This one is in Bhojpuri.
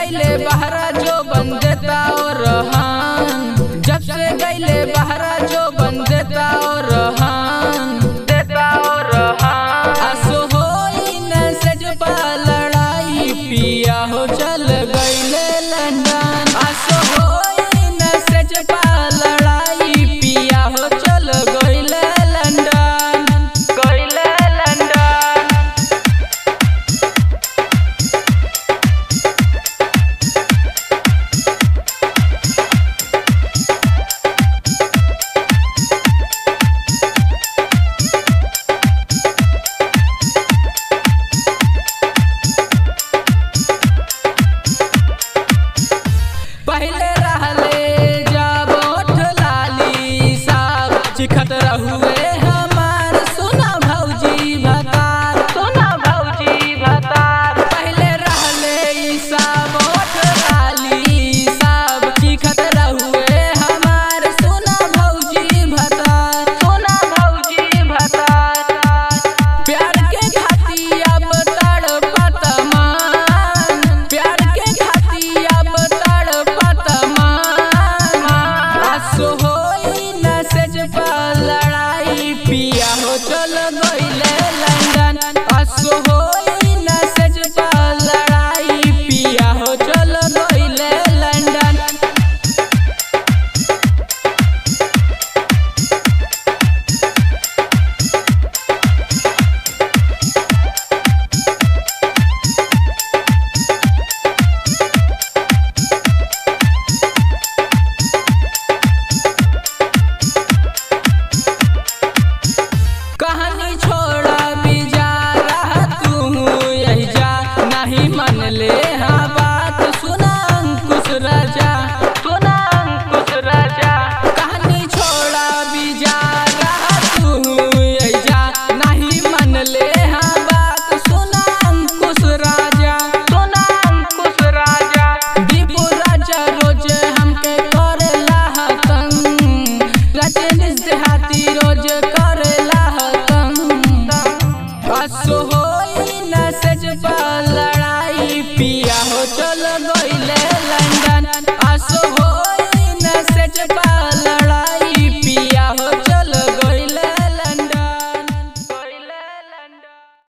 गईले बहरा जो बन देता और जब से गईले बहरा जो बन देता और आसो होई न सजपा लड़ाई पिया हो चल गईले लंदन। आसो होई न सजपा लड़ाई पिया हो चल गईले लंदन, गईले लंदन। पहले रहले जब ओठ लाली साब चिखत रहुए हमार सुना भौजी भतार, सुना भौजी भतार। पहले रहले सब ओठ लाली साब चिखत रहुए हमार सुना भौजी भतार, सुना भौजी भतार। प्यार के खाती अब तड़पत मान, प्यार के खाती अब आसो होई न सजपा लड़ाई पिया हो चल गईले लंदन। आसो होई न सजपा लड़ाई पिया हो चल गईले लंदन। कहानी छोड़ा भी जा रहा तू यही जा, नहीं मन ले हाँ बात सुना अंकुश राजा, सुना अंकुश राजा। कहानी छोड़ा भी जा रहा तू यही जा, नहीं मन ले हाँ बात सुना अंकुश राजा, सुना अंकुश राजा। दीपू राजा रोज हमके करेला तंग, रजनीश देहाती रोज करेला। आसो होई न सजपा लड़ाई पिया हो चल गईले लंदन। आसो हो